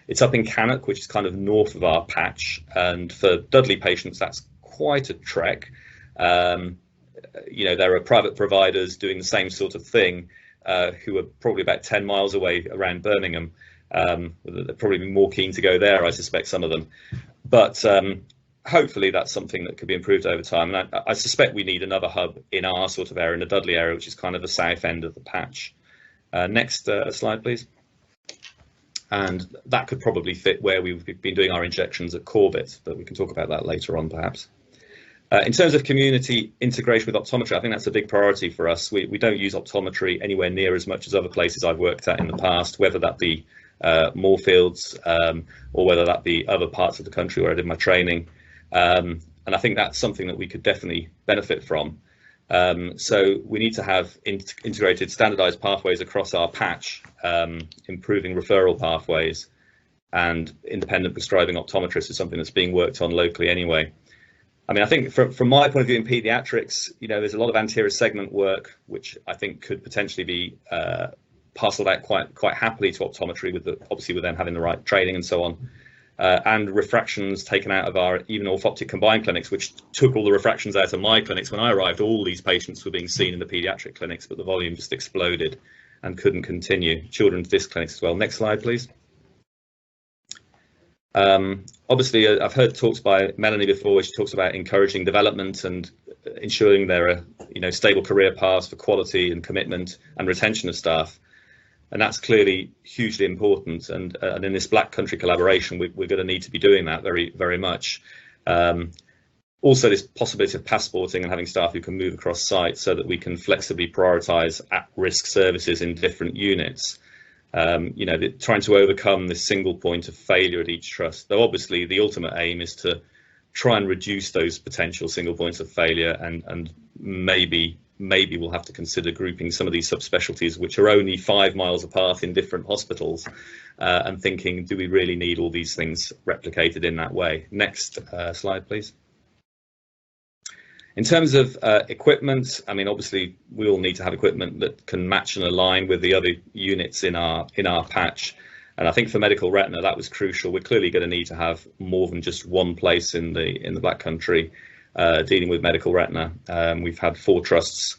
It's up in Cannock, which is kind of north of our patch, and for Dudley patients that's quite a trek. You know, there are private providers doing the same sort of thing who are probably about 10 miles away around Birmingham. They're probably more keen to go there, I suspect, some of them. But hopefully that's something that could be improved over time. And I suspect we need another hub in our sort of area, in the Dudley area, which is kind of the south end of the patch. Next slide, please. And that could probably fit where we've been doing our injections at Corbett, but we can talk about that later on perhaps. In terms of community integration with optometry, I think that's a big priority for us. We don't use optometry anywhere near as much as other places I've worked at in the past, whether that be Moorfields or whether that be other parts of the country where I did my training. And I think that's something that we could definitely benefit from. So we need to have integrated standardized pathways across our patch, improving referral pathways, and independent prescribing optometrists is something that's being worked on locally anyway. I mean, I think from my point of view in paediatrics, you know, there's a lot of anterior segment work which I think could potentially be parceled out quite happily to optometry, obviously with them having the right training and so on, and refractions taken out of our even orthoptic combined clinics, which took all the refractions out of my clinics. When I arrived, all these patients were being seen in the paediatric clinics, but the volume just exploded and couldn't continue. Children's disc clinics as well. Next slide, please. Obviously, I've heard talks by Melanie before, where she talks about encouraging development and ensuring there are, you know, stable career paths for quality and commitment and retention of staff, and that's clearly hugely important. And in this Black Country collaboration, we're going to need to be doing that very, very much. Also, this possibility of passporting and having staff who can move across sites so that we can flexibly prioritise at-risk services in different units. You know, trying to overcome this single point of failure at each trust, though obviously the ultimate aim is to try and reduce those potential single points of failure, and maybe we'll have to consider grouping some of these subspecialties which are only 5 miles apart in different hospitals, and thinking, do we really need all these things replicated in that way? Next slide, please. In terms of equipment, I mean, obviously we all need to have equipment that can match and align with the other units in our patch. And I think for medical retina, that was crucial. We're clearly going to need to have more than just one place in the Black Country dealing with medical retina. We've had 4 trusts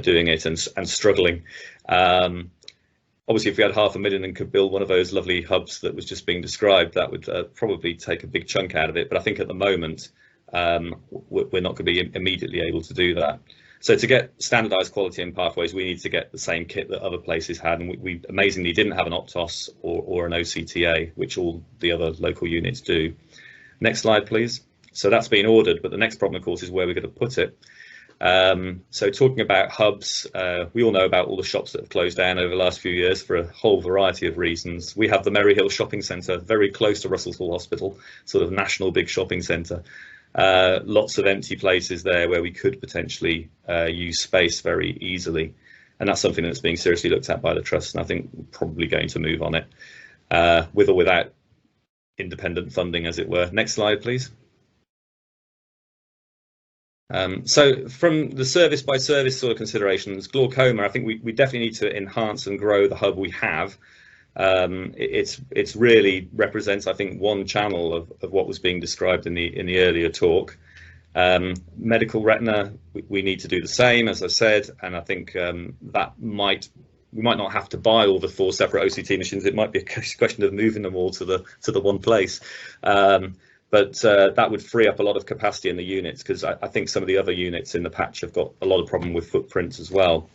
doing it and struggling. Obviously, if we had $500,000 and could build one of those lovely hubs that was just being described, that would probably take a big chunk out of it. But I think at the moment, we're not going to be immediately able to do that. So to get standardized quality and pathways, we need to get the same kit that other places had, and we amazingly didn't have an Optos or an OCTA, which all the other local units do. Next slide, please. So that's been ordered, but the next problem, of course, is where we're going to put it. So talking about hubs, we all know about all the shops that have closed down over the last few years for a whole variety of reasons. We have the Merry Hill Shopping Centre, very close to Russell Hall Hospital, sort of national big shopping centre. Lots of empty places there where we could potentially use space very easily, and that's something that's being seriously looked at by the trust, and I think we're probably going to move on it, with or without independent funding, as it were. Next slide, please. So from the service by service sort of considerations, glaucoma, I think we definitely need to enhance and grow the hub we have. It's really represents, I think, one channel of what was being described in the earlier talk. Medical retina, we need to do the same, as I said, and I think that might we might not have to buy all the 4 separate OCT machines. It might be a question of moving them all to the one place. But that would free up a lot of capacity in the units, because I think some of the other units in the patch have got a lot of problem with footprints as well.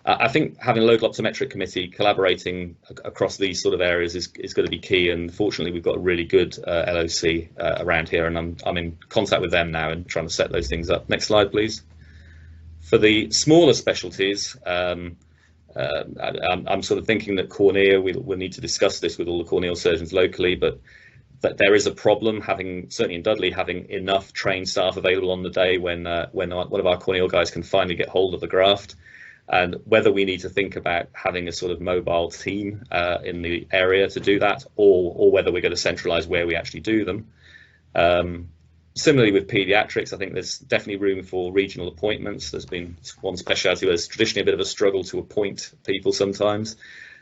I think having a local optometric committee collaborating across these sort of areas is going to be key, and fortunately we've got a really good LOC around here, and I'm in contact with them now and trying to set those things up. Next slide, please. For the smaller specialties, I'm sort of thinking that cornea, we'll need to discuss this with all the corneal surgeons locally, but that there is a problem certainly in Dudley, having enough trained staff available on the day when one of our corneal guys can finally get hold of the graft, and whether we need to think about having a sort of mobile team in the area to do that, or whether we're going to centralise where we actually do them. Similarly with paediatrics, I think there's definitely room for regional appointments. There's been one specialty where there's traditionally a bit of a struggle to appoint people sometimes.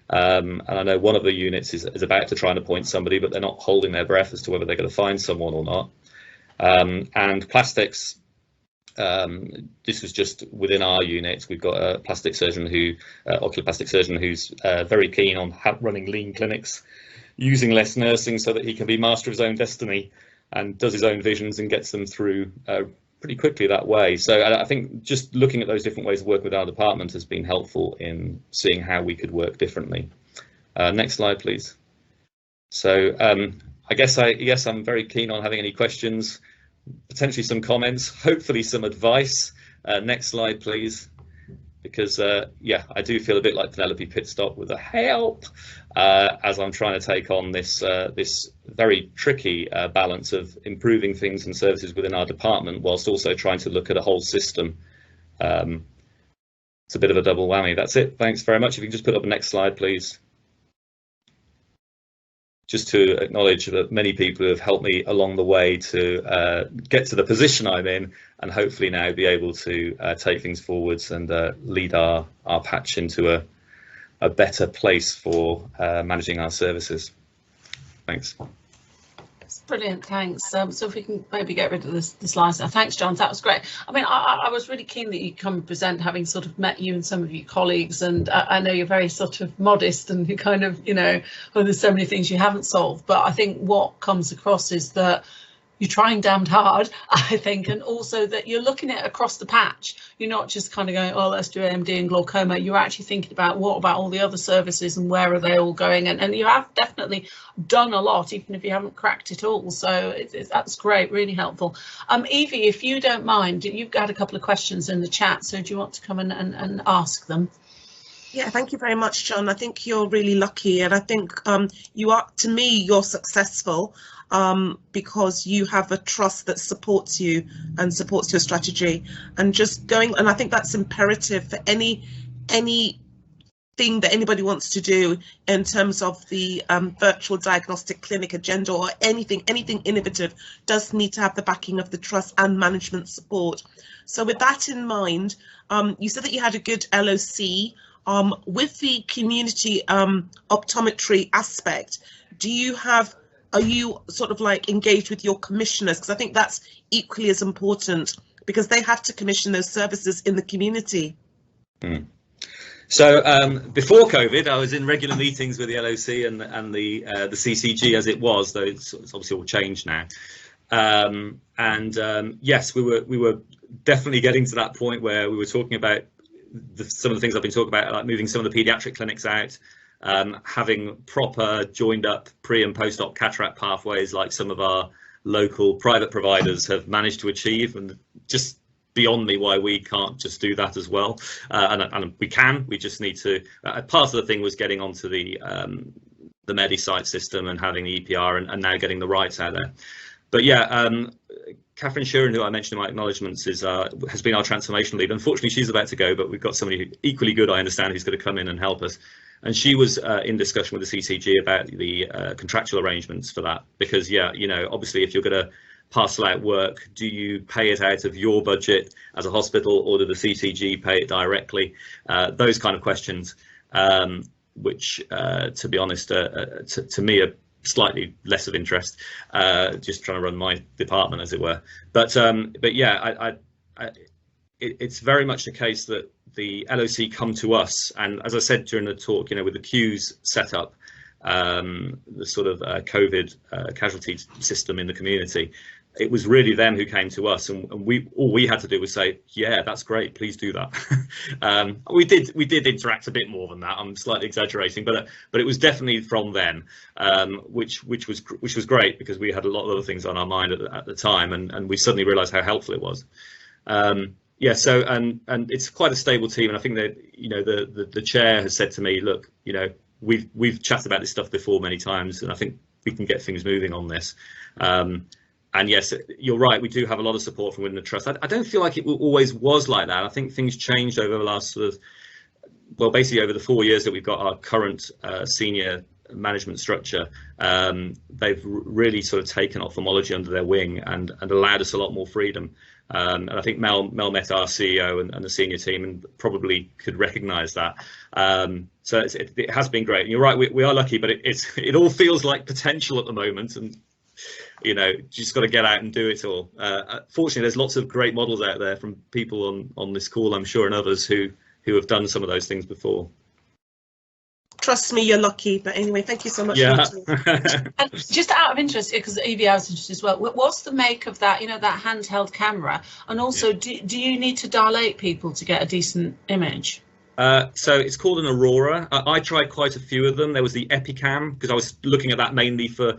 And I know one of the units is about to try and appoint somebody, but they're not holding their breath as to whether they're going to find someone or not. And plastics, this was just within our unit. We've got a plastic surgeon oculoplastic surgeon who's very keen on running lean clinics, using less nursing so that he can be master of his own destiny and does his own visions and gets them through pretty quickly that way. So I think just looking at those different ways of working with our department has been helpful in seeing how we could work differently. Next slide, please. So I guess I'm very keen on having any questions, potentially some comments, hopefully some advice. Next slide, please. Because yeah, I do feel a bit like Penelope Pitstop with a help as I'm trying to take on this this very tricky balance of improving things and services within our department, whilst also trying to look at a whole system. It's a bit of a double whammy. That's it. Thanks very much. If you can just put up the next slide, please. Just to acknowledge that many people have helped me along the way to get to the position I'm in, and hopefully now be able to take things forwards and lead our patch into a better place for managing our services. Thanks. That's brilliant, thanks. So if we can maybe get rid of the slides now. Thanks, John, that was great. I mean, I was really keen that you come and present, having sort of met you and some of your colleagues, and I know you're very sort of modest and you kind of, you know, well, there's so many things you haven't solved, but I think what comes across is that you're trying damned hard, I think, and also that you're looking at across the patch. You're not just kind of going, oh, let's do AMD and glaucoma. You're actually thinking about what about all the other services and where are they all going? And you have definitely done a lot, even if you haven't cracked it all. So that's great, really helpful. Evie, if you don't mind, you've got a couple of questions in the chat. So do you want to come in and ask them? Yeah, thank you very much, John. I think you're really lucky, and I think you are, to me, you're successful because you have a trust that supports you and supports your strategy, and just going, and I think that's imperative for anything that anybody wants to do in terms of the virtual diagnostic clinic agenda, or anything innovative does need to have the backing of the trust and management support. So with that in mind, you said that you had a good LOC. With the community optometry aspect, are you sort of like engaged with your commissioners? Because I think that's equally as important, because they have to commission those services in the community. So before COVID, I was in regular meetings with the LOC and the CCG as it was, though it's obviously all changed now. Yes, we were definitely getting to that point where we were talking about some of the things I've been talking about, like moving some of the paediatric clinics out, having proper joined up pre and post-op cataract pathways like some of our local private providers have managed to achieve, and just beyond me why we can't just do that as well. And we just need to, part of the thing was getting onto the MediSite system and having the EPR and now getting the rights out there. But yeah, Catherine Sheeran, who I mentioned in my acknowledgements, has been our transformation lead. Unfortunately, she's about to go, but we've got somebody equally good, I understand, who's going to come in and help us. And she was in discussion with the CCG about the contractual arrangements for that, because, yeah, you know, obviously, if you're going to parcel out work, do you pay it out of your budget as a hospital, or do the CCG pay it directly? Those kind of questions, which, to be honest, to me are slightly less of interest, just trying to run my department, as it were. But yeah, it's very much the case that the LOC come to us, and as I said during the talk, with the queues set up, the sort of COVID casualty system in the community, it was really them who came to us, and all we had to do was say, yeah, that's great, please do that. We did interact a bit more than that. I'm slightly exaggerating, but it was definitely from them, which was great, because we had a lot of other things on our mind at the time, and we suddenly realised how helpful it was. Yeah, so and it's quite a stable team, and I think that the chair has said to me, look, we've chatted about this stuff before many times, and I think we can get things moving on this. And yes, you're right, we do have a lot of support from within the trust. I don't feel like it always was like that. I think things changed over the last basically over the 4 years that we've got our current senior management structure. They've really sort of taken ophthalmology under their wing and allowed us a lot more freedom. And I think Mel met our CEO and the senior team and probably could recognise that. So it has been great. And you're right, we are lucky, but it all feels like potential at the moment, and just got to get out and do it all. Fortunately, there's lots of great models out there from people on this call, I'm sure, and others who have done some of those things before. Trust me, you're lucky. But anyway, thank you so much. Yeah. And just out of interest, because Evie, I was interested as well, what's the make of that, that handheld camera? And also, do you need to dilate people to get a decent image? So it's called an Aurora. I tried quite a few of them. There was the EpiCam, because I was looking at that mainly for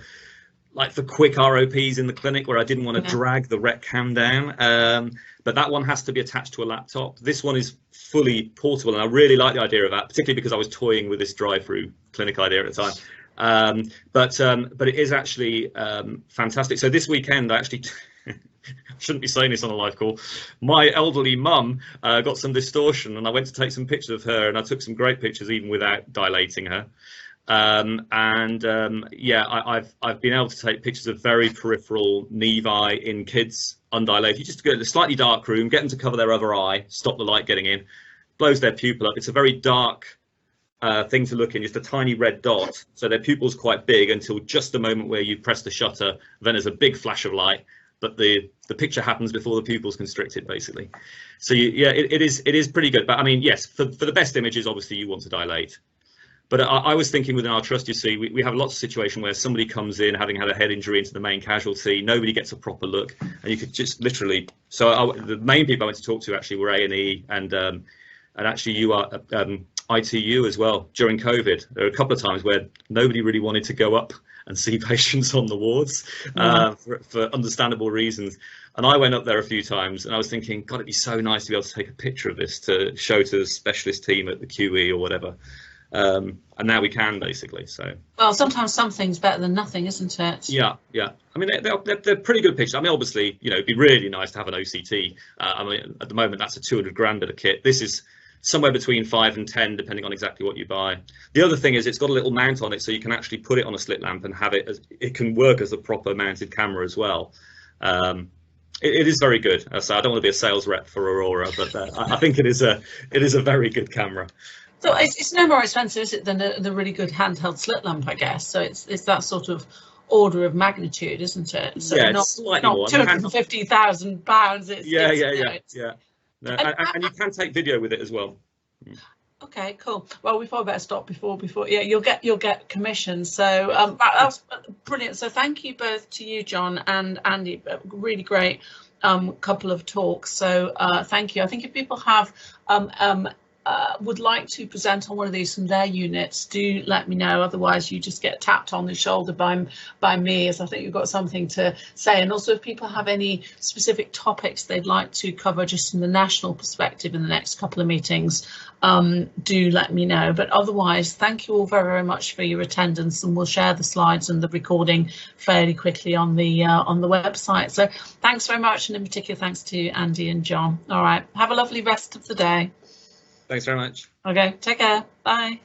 quick ROPs in the clinic where I didn't want to drag the rec cam down. But that one has to be attached to a laptop. This one is fully portable, and I really like the idea of that, particularly because I was toying with this drive-through clinic idea at the time. But it is actually fantastic. So this weekend, I actually shouldn't be saying this on a live call. My elderly mum got some distortion, and I went to take some pictures of her, and I took some great pictures even without dilating her. Yeah, I've been able to take pictures of very peripheral nevi in kids undilated. You just go to a slightly dark room, get them to cover their other eye, stop the light getting in, blows their pupil up. It's a very dark thing to look in, just a tiny red dot. So their pupil's quite big until just the moment where you press the shutter. Then there's a big flash of light, but the picture happens before the pupil's constricted, basically. So it is pretty good. But I mean, yes, for the best images, obviously you want to dilate. But I was thinking within our trust, you see, we have lots of situations where somebody comes in having had a head injury into the main casualty, nobody gets a proper look, and you could just literally. So the main people I went to talk to actually were A&E and actually you are ITU as well during COVID. There were a couple of times where nobody really wanted to go up and see patients on the wards for understandable reasons. And I went up there a few times, and I was thinking, God, it'd be so nice to be able to take a picture of this to show to the specialist team at the QE or whatever. And now we can, basically. So well, sometimes something's better than nothing, isn't it? Yeah. I mean, they're pretty good pictures. I mean, obviously, it'd be really nice to have an OCT. I mean, at the moment, that's a 200 grand bit of kit. This is somewhere between 5 and 10, depending on exactly what you buy. The other thing is it's got a little mount on it, so you can actually put it on a slit lamp and have it it can work as a proper mounted camera as well. It is very good. So I don't want to be a sales rep for Aurora, but I think it is a very good camera. So it's no more expensive, is it, than the really good handheld slit lamp, I guess. So it's that sort of order of magnitude, isn't it? So yeah, not slightly more. £250,000. Yeah. No, and you can take video with it as well. Okay, cool. Well, we probably better stop before. Yeah, you'll get commission. So that's brilliant. So thank you both to you, John and Andy. Really great couple of talks. So thank you. I think if people have would like to present on one of these from their units, do let me know. Otherwise, you just get tapped on the shoulder by me, as I think you've got something to say. And also, if people have any specific topics they'd like to cover just from the national perspective in the next couple of meetings, do let me know. But otherwise, thank you all very, very much for your attendance, and we'll share the slides and the recording fairly quickly on the website. So thanks very much, and in particular, thanks to Andy and John. All right, have a lovely rest of the day. Thanks very much. Okay, take care. Bye.